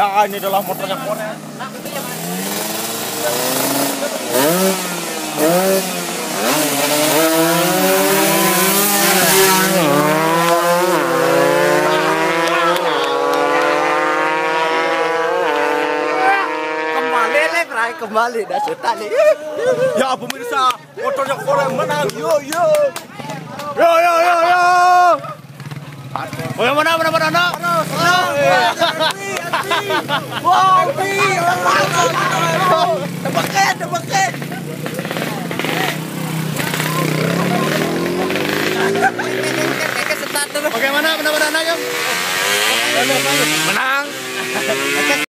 Ya, ini adalah motornya Korea. Kembali dah setali. Ya pemirsa, motornya Korea menang. Yo. Oh yang mana? Wow, tebakan. Bagaimana? Menang.